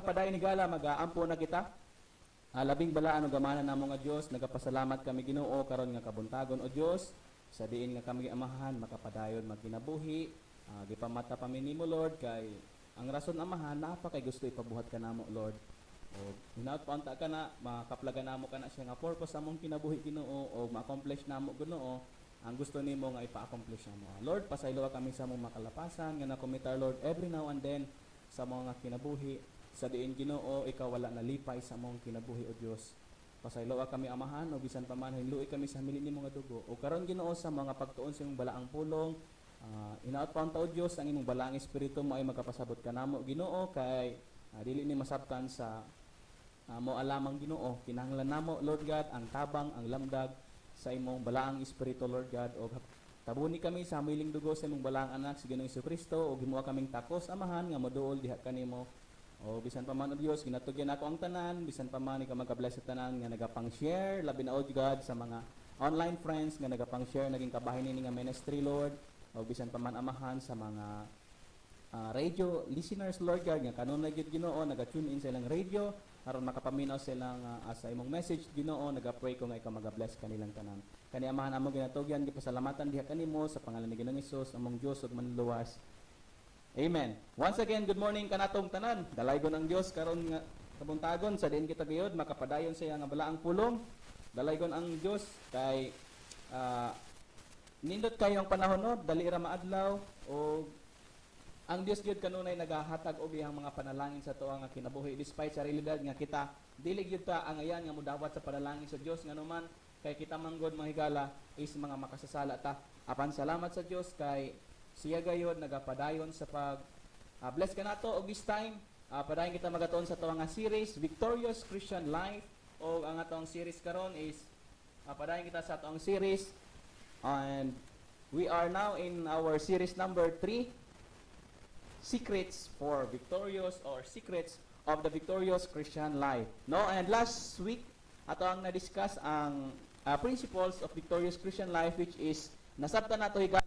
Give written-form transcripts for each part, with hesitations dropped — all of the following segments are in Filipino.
makapaday ni gala magaampo na kita. Labing bala ano gamana namo nga Dios, nagapasalamat kami Ginoo karon nga kabuntagon o Dios sa diin nga kami amahan makapadayon magkinabuhi. Gipamata pa mi nimo Lord kay ang rason amahan napa kay gusto ipabuhat ka namo Lord. O hinaut paunta ka na makaplaga namo kana siya nga purpose among kinabuhi Ginoo o ma-accomplish namo Ginoo ang gusto nimo nga ipa-accomplish namo. Lord, pasayloa kami sa among makalapasan nga nakomitar Lord every now and then sa mga kinabuhi. Sa diin Ginoo ikaw wala nalipay sa among kinabuhi o Dios. Pasayloa kami amahan o bisan pa man hinluoy kami sa hamili nimo nga dugo. O karon Ginoo sa mga pagtuon sa imong balaang pulong, hinaut paunta o Dios ang imong balaang espiritu mo ay magkapasabot kanamo Ginoo kay dili ni masabtan sa mo alamang Ginoo kinahanglan namo Lord God ang tabang ang lamdag sa imong balaang espiritu Lord God o tabuni kami sa miling dugo sa imong balaang anak si Ginoong Jesucristo o gimuha kaming takos amahan nga moduol diha kanimo o bisan pa man o Dios ginatugyan ako ang tanan bisan pa man ikaw magka-bless sa tanan nga nagapang-share labi na o God sa mga online friends nga nagapang-share naging kabahin nini nga ministry Lord o bisan pa man amahan sa mga radio listeners Lord God nga kanunay gyud Ginoo naga-tune in sa ilang radio aron makapaminaw silang sa imong message Ginoo naga-pray ko nga ikaw maga-bless kanilang tanan kani amahan amo ginatugyan gipasalamatan diha kanimo sa pangalan ni Ginoong Hesus among Dios ug manluwas. Amen. Once again, good morning kanatong tanan. Dalaygon ang Dios karon nga kabuntagon sa diin kita gayud makapadayon sa nga balaang pulong. Dalaygon ang Dios kay nindot kayo ang panahon no, dali ra maadlaw o ang Dios gyud kanunay nagahatag og iyang mga panalangin sa tuwa nga kinabuhi despite sa realidad nga kita dili gyud ta ang ayan nga modawat sa panalangin sa Dios nganuman kay kita manggod mga higala is mga makasasala ta. Apan salamat sa Dios kay siya gayod nagapadayon sa pag bless ka nato og this time padayon kita magatuon sa tuwa nga series Victorious Christian Life o ang atong series karon is padayon kita sa atong series and we are now in our series number 3 Secrets for Victorious or Secrets of the Victorious Christian Life no and last week ato ang na-discuss ang principles of Victorious Christian Life which is nasabtan nato higala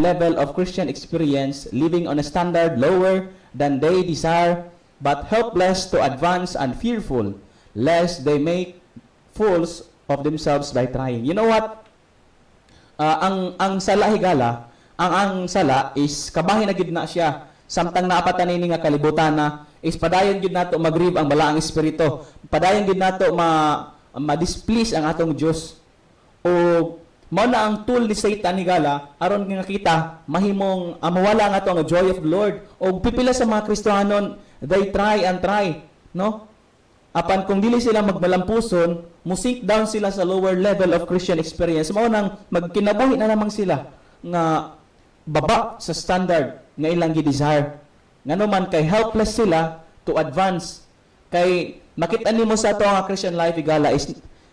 level of Christian experience, living on a standard lower than they desire, but helpless to advance and fearful, lest they make fools of themselves by trying. You know what? Ang sala higala, ang sala is kabahin na gid na siya. Samtang naapatan nini nga kalibutan na is padayon gid nato mag-grieve ang balaang espiritu. Padayon gid nato ma-displease ang atong Dios. O mao na ang tool ni Satan higala aron nga kita mahimong mawala nga to ang joy of the Lord og pipila sa mga Kristiyanon they try and try no apan kung dili sila magmalampuson mo sink down sila sa lower level of Christian experience mao nang magkinabuhi na lamang sila nga baba sa standard nga ilang gi-desire nganuman kay helpless sila to advance kay makita nimo sa ato nga Christian life higala is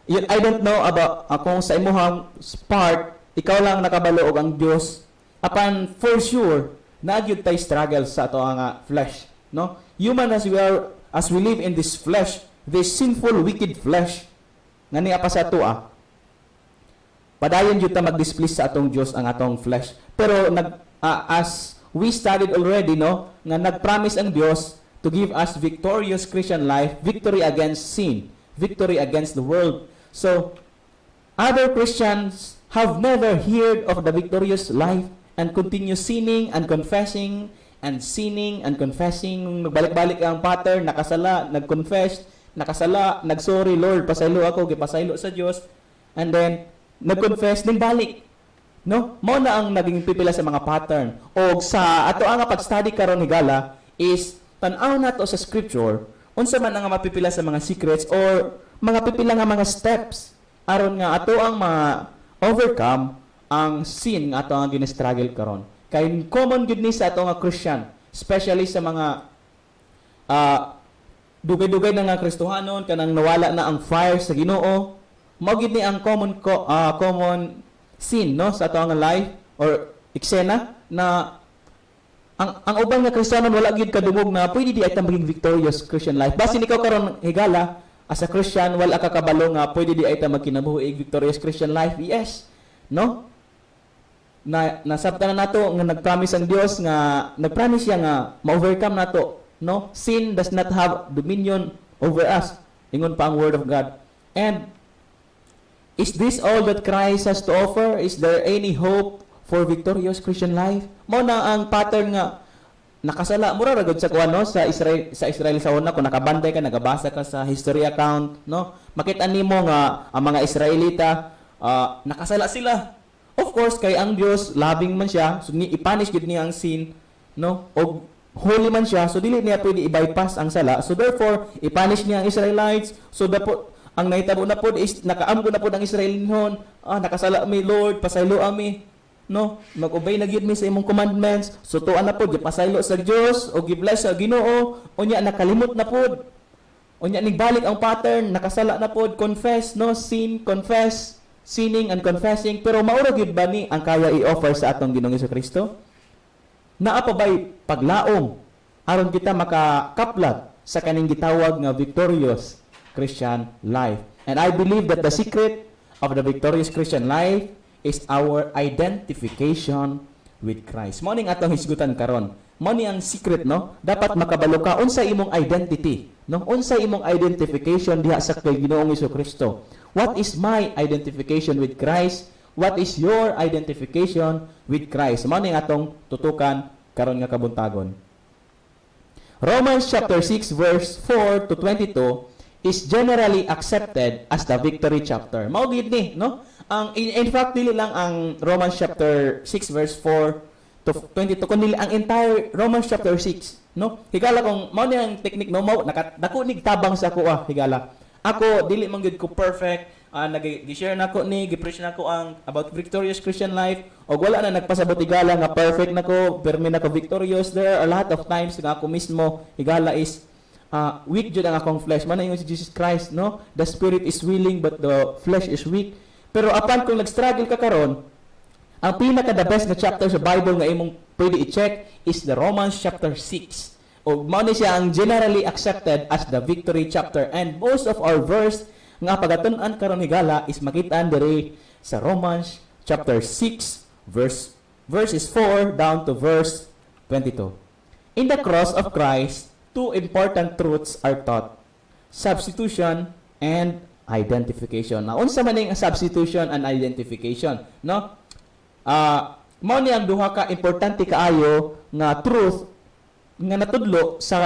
I don't know about kung sa imuhang part, ikaw lang nakabalo og ang Dios. Apan for sure, nagyud tay struggle sa ato nga flesh, no? Human as we are, as we live in this flesh, this sinful, wicked flesh, nga niya pa sa ato padayon jud ta mag-displease sa atong Dios ang atong flesh. Pero as we studied already, no, nga nagpromise ang Dios to give us victorious Christian life, victory against sin, victory against the world. So, other Christians have never heard of the victorious life and continue sinning and confessing and sinning and confessing. Nagbalik-balik ang pattern, nakasala, nag-confess, nakasala, nag-sorry, Lord, pasaylo ako, gipasaylo sa Diyos, and then, nag-confess, din balik. No? Mao na ang naging pipila sa mga pattern. O sa ato ang pag-study karon higala is tan-aw nato sa scripture unsa man ang mapipila sa mga secrets or mga pipila nga mga steps aron nga ato ang ma-overcome ang sin nga ato ang gina-struggle karon. Kay common gud ni sa ato nga Christian, especially sa mga dugay-dugay na nga Kristohanon kanang nawala na ang fire sa Ginoo. Mao gid ni ang common sin no sa ato nga life or eksena na ang ubang nga Kristohanon wala gid kadungog na pwede di ay ta maging victorious Christian life. Basin ikaw karon higala as a Christian wala ka kabalo nga pwede di ay ta magkinabuhi victorious Christian life. Yes. No? Nasabtan na nato nga nagpromise ang Dios nga nagpromise siya nga ma-overcome nato, no? Sin does not have dominion over us. Ingon pa ang word of God. And is this all that Christ has to offer? Is there any hope for victorious Christian life? Mao na ang pattern nga nakasala mura ra gud sa kuan no sa Israel sa una kung nakabantay ka nagabasa ka sa history account no makita nimo nga ang mga Israelita nakasala sila. Of course, kay ang Dios loving man siya, so i-punish gid niya ang sin, no? O holy man siya, so dili niya pwede i-bypass ang sala. So therefore, i-punish niya ang Israelites. So dapat ang nahitabo na pod is nakaamgo na pod ang Israelinhon. Nakasala mi Lord, pasaylo ami, no? Mag-obey na gid mi sa imong commandments. So tuan na pod pasaylo sa Dios o gi-bless sa Ginoo. Unya nakalimot na pod. Unya nigbalik ang pattern, nakasala na pod, confess, no? Sin, confess. Sinning and confessing, pero maura gid ba ni ang kaya i-offer sa atong Ginoong Kristo? Naa pa ba'y paglaom aron kita makakaplag sa kaning gitawag nga victorious Christian life? And I believe that the secret of the victorious Christian life is our identification with Christ. Mao ning atong hisgutan karon. Mao ni ang secret no? Dapat makabalo ka unsa imong identity, no? Unsa imong identification diha sa kay Ginoong Kristo. What is my identification with Christ? What is your identification with Christ? Mao ning atong tutukan karon nga kabuntagon. Romans chapter 6 verse 4 to 22 is generally accepted as the victory chapter. Mao gid ni, no? Ang in fact dili lang ang Romans chapter 6 verse 4 to 22 kundi ang entire Romans chapter 6, no? Higala kung mao ni ang technique no, mao dako nig tabang sa ako higala. Ako dili man gid ko perfect, nag-share nako ni, gi-preach nako ang about victorious Christian life og wala na nagpasabot higala nga perfect nako, permi nako victorious. There are a lot of times nga ako mismo higala is weak jud ang akong flesh. Man ingon si Jesus Christ, no? The spirit is willing but the flesh is weak. Pero apan kung nag-struggle ka karon, ang pinaka the best na chapter sa Bible nga imong pwede i-check is the Romans chapter 6. O mao ni siya ang generally accepted as the victory chapter, and most of our verse nga pagatun-an karon higala is makitaan diri sa Romans chapter 6 verses 4 down to verse 22. In the cross of Christ, two important truths are taught: substitution and identification. Now, unsa man ning substitution and identification, no? Mao ni ang duha ka importante kaayo nga truth nga natudlo sa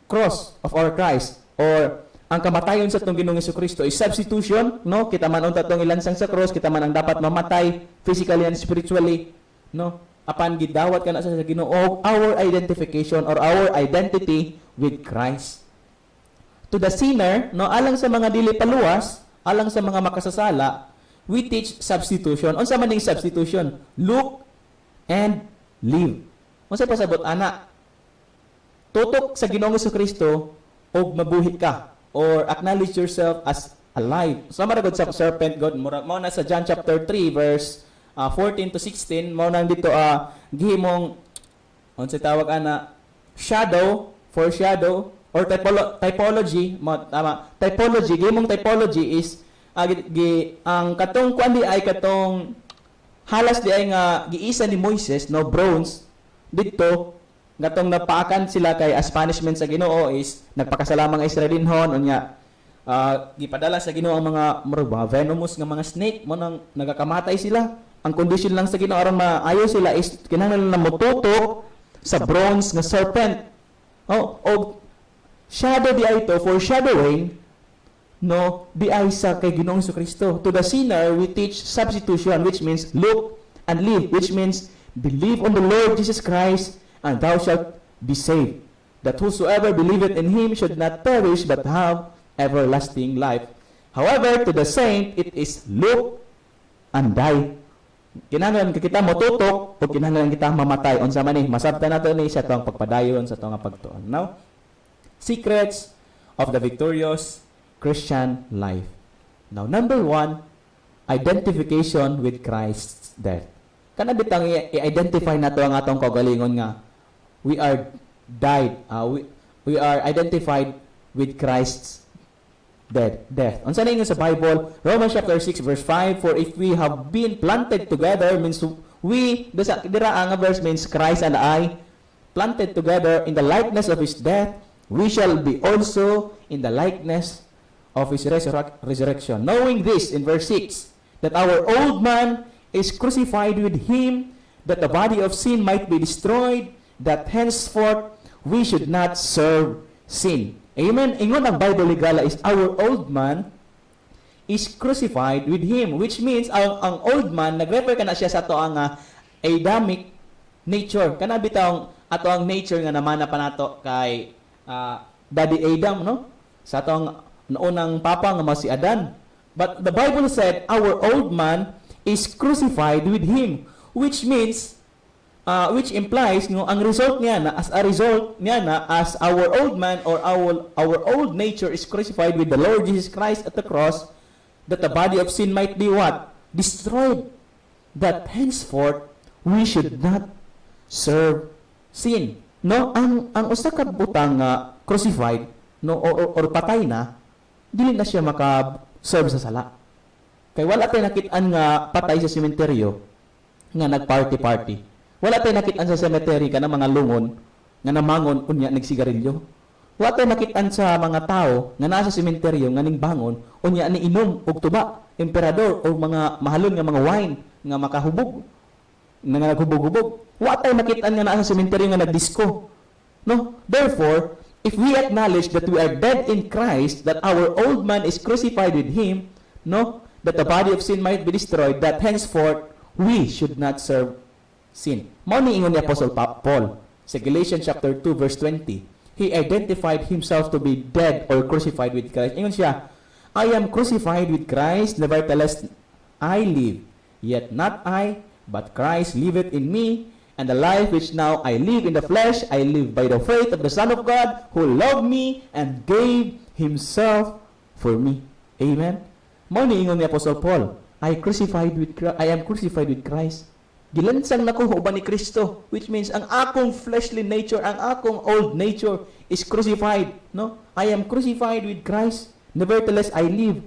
cross of our Christ, or ang kamatayon sa atong Ginoong Kristo is substitution, no? Kita man unta tong ilansang sa cross, kita man ang dapat mamatay physically and spiritually, no? Apan gidawat kana sa Ginoo, our identification or our identity with Christ. To the sinner, no, alang sa mga dili paluwas, alang sa mga makasasala, we teach substitution. Unsa man ning substitution? Look and live. Unsa pasabot ana? Tutok sa Ginoong Kristo og mabuhi ka, or acknowledge yourself as alive. So maragod sa serpent God, mao na sa John chapter 3 verse 14 to 16, mao nang dito gihimong unsa tawag ana, shadow, foreshadow or typology, tama. Gihimong typology is ang katong kuan di ay katong halas di ay nga giisa ni Moises, no, bronze dito gatong napaakan sila kay as punishment sa Ginoo is nagpakasalamang Israelinhon unya gipadala sa Ginoo ang mga venomous nga mga snake mo nang nagakamatay sila. Ang condition lang sa Ginoo aron maayo sila is kinahanglan na motutok sa bronze nga serpent. O shadow di ay to, foreshadowing, no, di ay sa kay Ginoong Kristo. To the sinner we teach substitution, which means look and live, which means believe on the Lord Jesus Christ, and thou shalt be saved. That whosoever believeth in him should not perish, but have everlasting life. However, to the saint, it is look and die. Kinahanglan kita motutok o kinahanglan kita mamatay. Unsa man ni masabtan nato ni sa tuang pagpadayon sa tuang pagtuon. Now, Secrets of the victorious Christian life. Now, number 1, identification with Christ's death. Kana bitang i-identify nato ang atong kaugalingon nga we are died, we are identified with Christ's death. Unsa na ingon sa Bible? Romans chapter 6 verse 5, for if we have been planted together, means we, dira ang verse means Christ and I, planted together in the likeness of His death, we shall be also in the likeness of His resurrection. Knowing this, in verse 6, that our old man is crucified with Him, that the body of sin might be destroyed, that henceforth we should not serve sin. Amen. Ingon ang Bible ligala is our old man is crucified with Him, which means ang old man, nag-refer ka na siya sa ato ang Adamic nature. Kana bitaw ato ang nature nga namana pa nato kay Daddy Adam, no? Sa atong unang papa nga si Adan. But the Bible said our old man is crucified with Him, which means which implies ang result niya na as our old man or our old nature is crucified with the Lord Jesus Christ at the cross, that the body of sin might be what? Destroyed. That henceforth we should not serve sin. No, ang usa ka butang crucified, no, or patay na, dili na siya maka-serve sa sala. Kay wala tayo nakit-an nga patay sa sementeryo nga nag-party-party. Wala tayo nakit-an sa cemetery ka ng mga lungon nga namangon unya nagsigarilyo. Wala tayo nakit-an sa mga tao nga nasa sementeryo nga ningbangon unya ni inom og tuba, emperador o mga mahalon nga mga wine nga makahubog, nga naghubog-hubog. Wala tayo nakit-an nga nasa sementeryo nga nagdisco. No? Therefore, if we acknowledge that we are dead in Christ, that our old man is crucified with Him, no, that the body of sin might be destroyed, that henceforth we should not serve sin. Mao ni ingon ni Apostle Paul sa Galatians chapter 2 verse 20. He identified himself to be dead or crucified with Christ. Ingon siya, I am crucified with Christ, nevertheless I live, yet not I, but Christ liveth in me. And the life which now I live in the flesh, I live by the faith of the Son of God, who loved me and gave Himself for me. Amen? Mao ni ingon ni Apostle Paul, I am crucified with Christ. Gilansang nako uban ni Kristo, which means ang akong fleshly nature, ang akong old nature is crucified. No? I am crucified with Christ. Nevertheless, I live.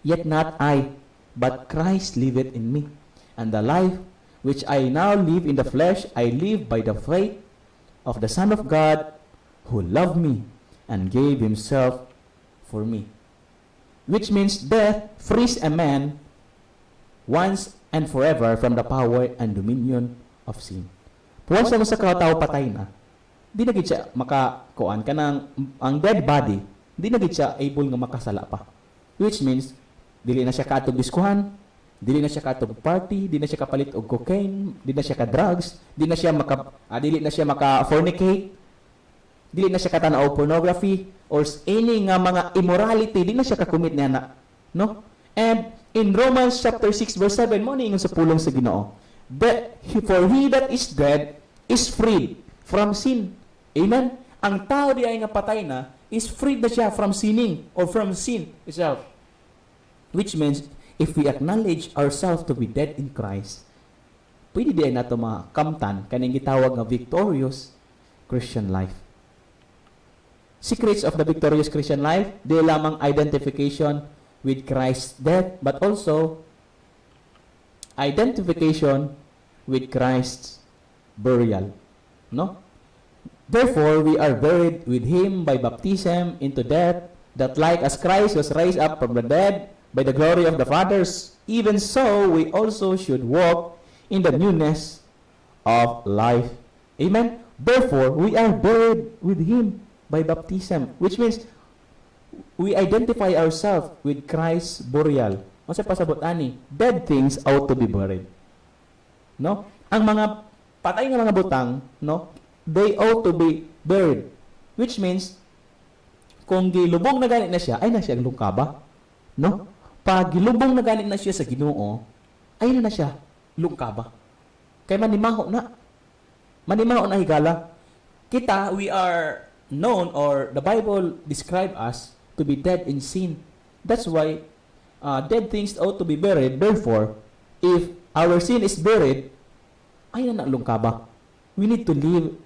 Yet not I, but Christ liveth in me. And the life which I now live in the flesh, I live by the faith of the Son of God, who loved me and gave Himself for me. Which means death frees a man once and forever from the power and dominion of sin. Once na sa tao patay na, di na gid siya makakuan kanang ang dead body, di na gid siya able nga makasala pa. Which means dili na siya kaatog diskuhan, dili na siya katog party, di na siya kapalit og cocaine, di na siya ka drugs, dili na siya maka fornicate, dili na siya katanaw pornography or any nga mga immorality, di na siya ka-commit niya, no? And in Romans chapter 6 verse 7 mo ni ingon sa pulong sa Ginoo, for he that is dead is freed from sin. Amen. Ang tao di ay nga patay na is freed na siya from sinning or from sin itself. Which means if we acknowledge ourselves to be dead in Christ, pwede din nato makamtan kaning gitawag nga victorious Christian life. Secrets of the victorious Christian life, di lamang identification with Christ's death, but also identification with Christ's burial. No? Therefore, we are buried with Him by baptism into death, that like as Christ was raised up from the dead by the glory of the fathers, even so we also should walk in the newness of life. Amen? Therefore, we are buried with Him by baptism, which means we identify ourselves with Christ's burial. O sa pasabot ani, dead things ought to be buried. No? Ang mga patay nga mga butang, no? They ought to be buried. Which means, kung gilubong na ganit na siya, ay na siya lungkaba. No? Pag gilubong na ganit na siya sa Ginoo, ay na siya lungkaba. Kaya manimaho na. Manimaho na higala. Kita, we are known, or the Bible describe us to be dead in sin. That's why dead things ought to be buried. Therefore, if our sin is buried, ay nanalong ka ba? We need to live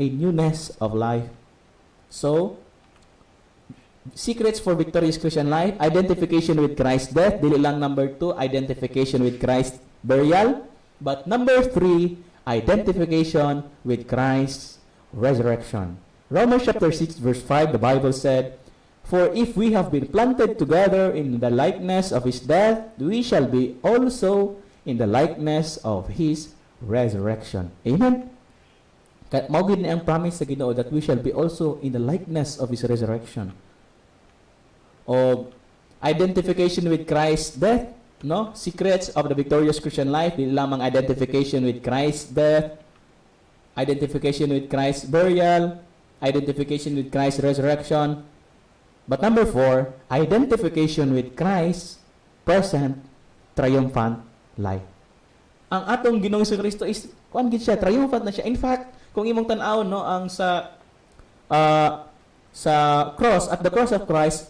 a newness of life. So, secrets for victorious Christian life: identification with Christ's death. Dili lang number 2, identification with Christ's burial. But number 3, identification with Christ's resurrection. Romans chapter 6 verse 5, the Bible said, "For if we have been planted together in the likeness of His death, we shall be also in the likeness of His resurrection." Amen? Maugid ni ang promise sa Ginoo that we shall be also in the likeness of His resurrection. O identification with Christ's death, no? Secrets of the victorious Christian life, di lamang identification with Christ's death, identification with Christ's burial, identification with Christ's resurrection. But number 4, identification with Christ's present triumphant life. Ang atong Ginoong Kristo is kuan gid siya, triumphant na siya. In fact, kung imong tan-aw no ang sa cross, at the cross of Christ,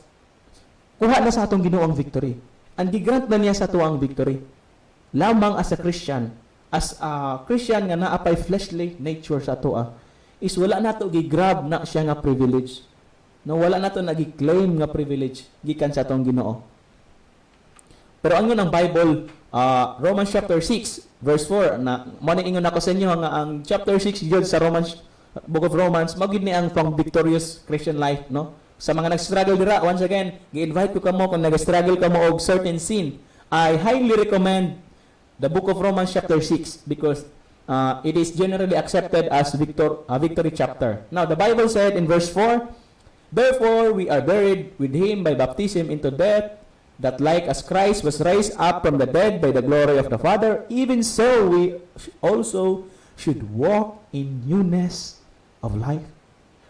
kuha na sa atong Ginoo ang victory. And gigrant na niya sa ato ang victory. Lamang as a Christian nga naapay fleshly nature sa ato is wala nato gigrab na siya nga privilege. No, wala nato nagi-claim nga privilege gikan sa atong Ginoo. Pero ang yun ang Bible, Romans chapter 6 verse 4, na morning ingon ako sa inyo nga ang chapter 6 jud sa Book of Romans magid ni ang pang victorious Christian life, no? Sa mga nag-struggle dira, once again, gi-invite ko kamo kung nag-struggle kamo og certain sin, I highly recommend the Book of Romans chapter 6 because it is generally accepted as victory chapter. Now, the Bible said in verse 4, "Therefore we are buried with Him by baptism into death, that like as Christ was raised up from the dead by the glory of the Father, even so we also should walk in newness of life."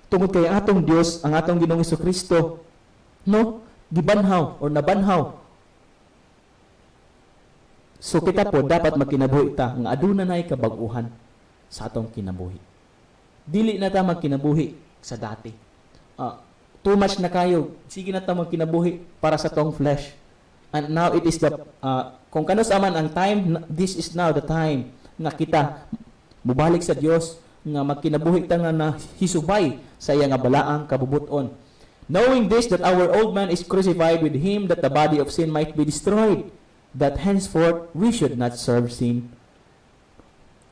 Tungod kay atong Dios, ang atong Ginoong Kristo, no, gibanhaw or nabanhaw. So kita po dapat magkinabuhi ta nga aduna nay kabag-uhan sa atong kinabuhi. Dili na ta magkinabuhi sa dati. Too much na kayo, sige na ta magkinabuhi para sa tong flesh. And now it is the kung kano sa man ang time, this is now the time nga kita mubalik sa Dios, nga magkinabuhi ta nga na hisubay sa iya nga balaang kabubuton. Knowing this, that our old man is crucified with Him, that the body of sin might be destroyed, that henceforth we should not serve sin.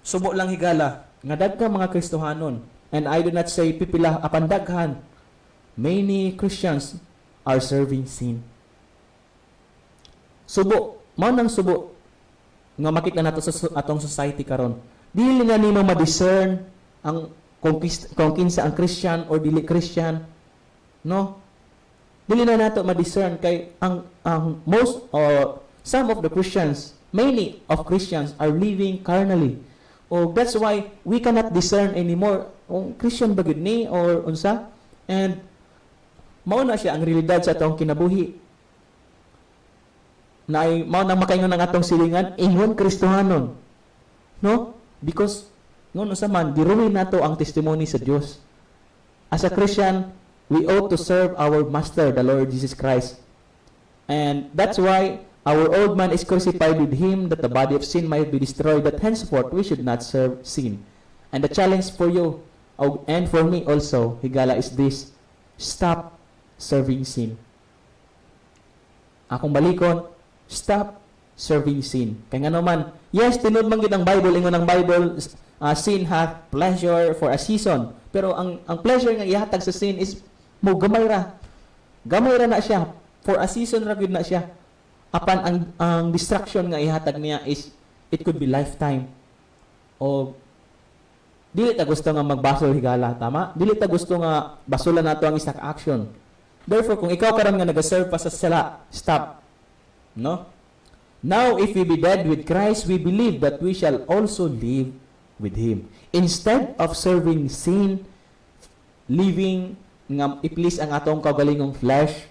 Subo lang higala nga dagka mga Kristohanon, and I do not say pipila apan daghan, many Christians are serving sin. Subo, mao nang subo nga makita nato sa atong society karon. Dili nga nimo ma-discern ang kung kinsa ang Christian or dili Christian, no? Dili na nato ma-discern kay ang most or some of the Christians, many of Christians are living carnally. Oh, that's why we cannot discern anymore kung Christian ba gid ni or unsa. And mao na siya ang realidad sa atong kinabuhi. Na mao nang makaingon ng atong silingan, ingon Kristohanon. No? Because ngono sa man giruwi nato ang testimony sa Dios. As a Christian, we ought to serve our master, the Lord Jesus Christ. And that's why our old man is crucified with Him, that the body of sin might be destroyed, that henceforth we should not serve sin. And the challenge for you and for me also, higala, is this: stop serving sin. Akong balikon, stop serving sin. Kaya nga naman, yes, tinud man gid ang Bible, ingon ang Bible, sin hath pleasure for a season. Pero ang pleasure nga ihatag sa sin is mo gamay ra. Gamay ra na siya. For a season ra gid na siya. Apan ang distraction nga ihatag niya is it could be lifetime. O dili ta gusto nga magbasol higala, tama? Dili ta gusto nga basulan nato ang isa ka action. Therefore, kung ikaw karon nga nagaserve pa sa sala, stop. No? Now, if we be dead with Christ, we believe that we shall also live with Him. Instead of serving sin, living nga i-please ang atong kaugalingong flesh,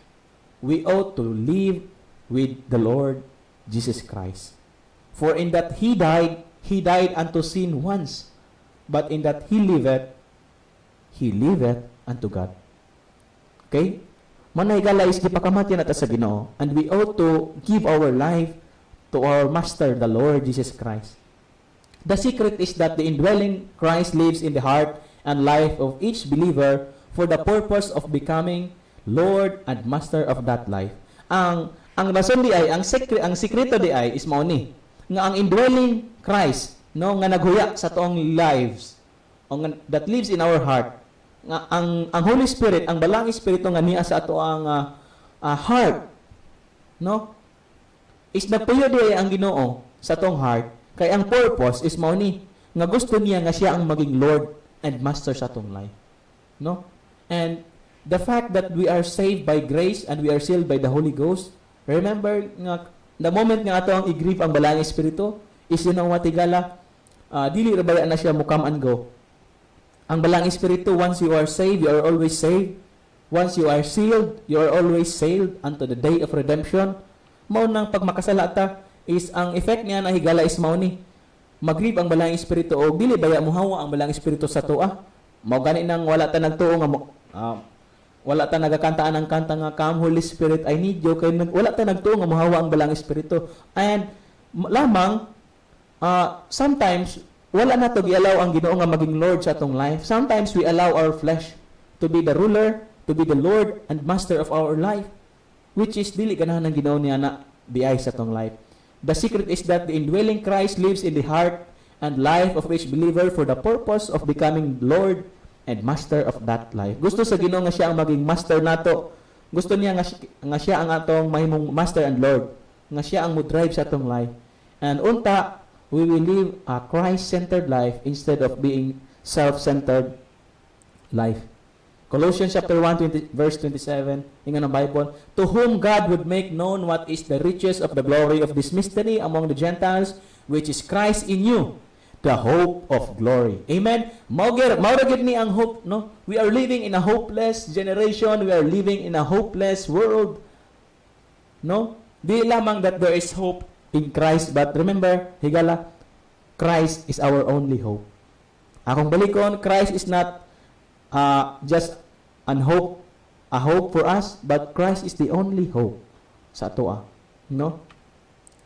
we ought to live with the Lord Jesus Christ. For in that He died unto sin once, but in that He liveth, he liveth unto God. Okay? Manahigala is gipakamatyan nato sa Ginoo, and we ought to give our life to our Master, the Lord Jesus Christ. The secret is that the indwelling Christ lives in the heart and life of each believer for the purpose of becoming Lord and Master of that life. Ang rason di ay, ang sekreto di ay is mao ni nga ang indwelling Christ, no, nga naghuya sa tuong lives, that lives in our heart, nga ang Holy Spirit, ang balang espiritu nga niya sa ato ang heart, no, is napuyo di ang Ginoo sa tong heart, kay ang purpose is mao ni nga gusto niya nga siya ang maging Lord and Master sa tong life, no. And the fact that we are saved by grace and we are sealed by the Holy Ghost, remember nga the moment nga ato ang i-grieve ang balang espiritu is yun ang watigala, dili ra baya na siya mo come and go. Ang balang espiritu, once you are saved, you are always saved. Once you are sealed, you are always sealed unto the day of redemption. Mao nang pag makasala ta is ang effect niya na higala is mao ni mag-grieve ang balang espiritu o dili baya muhawa ang balang espiritu sa tuwa. Mao gani nang wala ta nagtuo nga wala ta nagakantaan ang kanta nga Come Holy Spirit I need you, kay wala ta nagtuo nga muhawa ang balang espiritu. And lamang sometimes wala na to gialaw ang Ginoo nga maging Lord sa atong life. Sometimes we allow our flesh to be the ruler, to be the Lord and Master of our life, which is dili ganahan ng Ginoo niya na diay sa atong life. The secret is that the indwelling Christ lives in the heart and life of each believer for the purpose of becoming Lord and Master of that life. Gusto sa Ginoo nga siya ang maging Master nato. Gusto niya nga siya ang atong mahimong Master and Lord, nga siya ang mo-drive sa atong life. And unta, we will live a Christ-centered life instead of being self-centered life. Colossians chapter 1, verse 27, ingan ang Bible, to whom God would make known what is the riches of the glory of this mystery among the Gentiles, which is Christ in you, the hope of glory. Amen? Mauragid ni ang hope, no? We are living in a hopeless generation. We are living in a hopeless world. No? Di lamang that there is hope in Christ, but remember, higala, Christ is our only hope. Akong balikon, Christ is not just a hope for us, but Christ is the only hope sa atoa. No?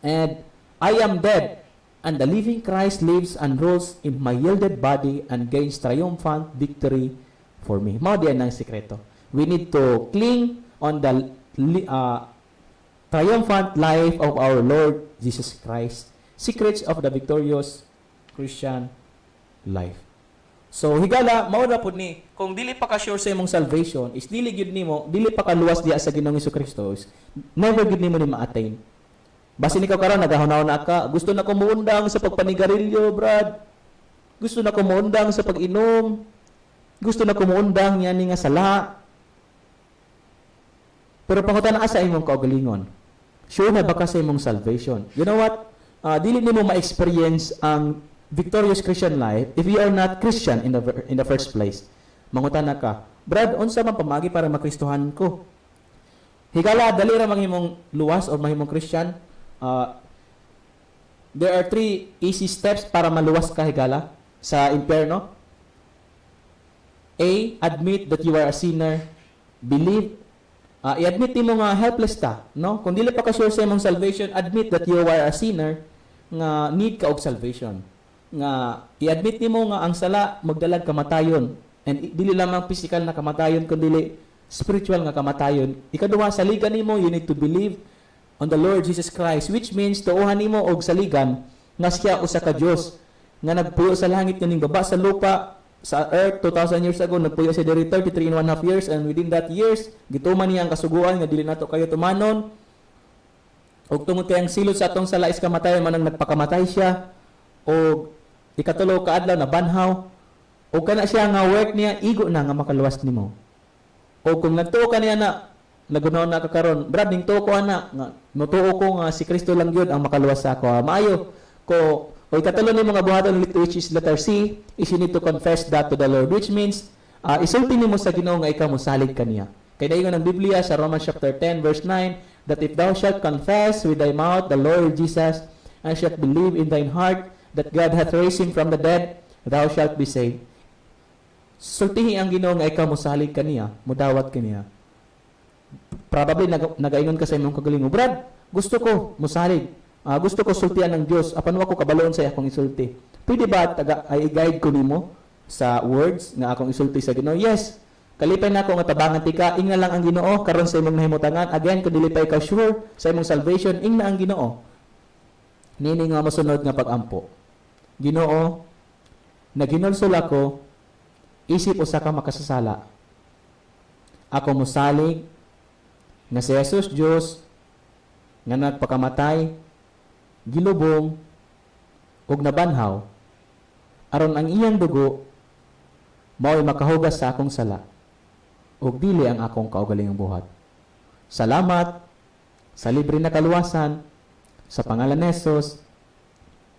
And I am dead, and the living Christ lives and rules in my yielded body and gains triumphant victory for me. Mao diyan ang sekreto. We need to cling on the triumphant life of our Lord Jesus Christ. Secrets of the victorious Christian life. So higala mao ra pud ni kung dili pa ka sure sa imong salvation is dili gyud nimo, dili pa ka luwas diha sa Ginoong Hesukristo, never gyud nimo ni ma-attain. Basin ikaw karon nagahunahon na ka, gusto na ko muundang sa pagpanigarilyo, brad. Gusto na ko muundang sa pag-inom. Gusto na ko muundang niya ni nga sala. Pero pangutan na sa imong kaugalingon. Sure na ba ka sa imong salvation? You know what? Dili nimo ma-experience ang victorious Christian life if you are not Christian in the first place. Mangutan na ka, brad, unsa man pamagi para makristohan ko? Higala, dali ra manghimong luwas o mahimong Christian. There are 3 easy steps para maluwas ka higala sa impyerno. A, admit that you are a sinner. Believe. I-admit mo nga helpless ta, no? Kung dili pa ka sure sa imong salvation, admit that you are a sinner nga need ka og salvation. Nga i-admit nimo nga ang sala magdalag kamatayon, and dili lamang physical na kamatayon kundi spiritual nga kamatayon. Ikaduha, saligan nimo, you need to believe on the Lord Jesus Christ, which means tuuhan nimo og saligan nga siya usa ka Dios nga nagpuyo sa langit kaning baba sa lupa sa earth 2,000 years ago. Nagpuyo siya diri 33.5 years, and within that years gituman niya ang kasuguan nga dili nato kayo tumanon. Og tungod kay ang silot sa atong sala is kamatayon, manang nagpakamatay siya. Og ikatulo kaadlaw na banhaw. Og kana siya nga work niya igo na nga makaluwas nimo. O kung nagtuo ka niya na nagunaw na ka karon, brad, ning tuo ko ana nga nutuo ko nga si Kristo lang gyud ang makaluwas sa ako. Maayo ko o ikatulo ni mga buhaton, which is letter C, is you need to confess that to the Lord, which means isulti nimo sa Ginoo nga ikaw mosalig kaniya. Kay dayon ang Biblia sa Romans chapter 10 verse 9, that if thou shalt confess with thy mouth the Lord Jesus and shalt believe in thine heart that God hath raised him from the dead, thou shalt be saved. sultihi ang Ginoo nga ikaw mosalig kaniya, mudawat kaniya. Probably nagaingon ka sa imong kagalingon, Brad, gusto ko mosalig. Gusto ko sultian ng Dios. Apan wa ko kabaloon sa akong isulti. Pwede ba ay i-guide ko nimo sa words nga akong isulti sa Ginoo? Yes. Kalipay na ako nga tabangan ti ka, ingna lang ang Ginoo karon sa imong nahimutangan. Again, kung dili pa ikaw sure sa imong salvation, ingna ang Ginoo. Nini nga masunod nga pag-ampo. Ginoo, naginulsol ako, isip usa ka makasasala. Ako mosalig nga si Jesus Dios nga nagpakamatay, gilubong ug nabanhaw aron ang iyang dugo mao'y makahugas sa akong sala ug dili ang akong kaugalingong buhat. Salamat sa libre na kaluwasan sa pangalan ni Jesus.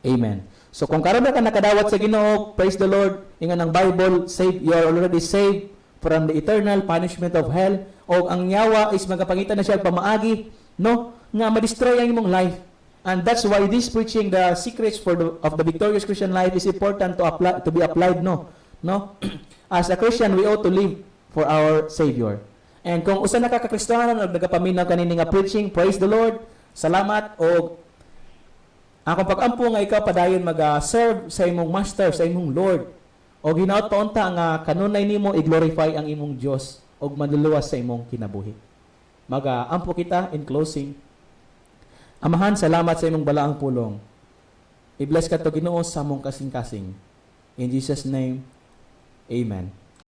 Amen. So kung karon ka nakadawat sa Ginoo, praise the Lord. Ingon ang Bible, you are already saved from the eternal punishment of hell. O ang nyawa is magapangitan na siya pamaagi, no? Nga ma-destroy ang imong life. And that's why this preaching the secrets of the victorious Christian life is important to be applied, no? As a Christian, we ought to live for our Savior. And kung usa na ka-Kristiyanon o nagapaminaw kanini nga preaching, praise the Lord. Salamat o akong pag-ampo nga ikaw padayon mag-serve sa imong master, sa imong Lord. O ginaot paunta nga kanunay nimo i-glorify ang imong Dios o manluluwas sa imong kinabuhi. Mag-ampo kita in closing. Amahan, salamat sa imong balaang pulong. I-bless ka to Ginoo sa among kasing-kasing. In Jesus' name, Amen.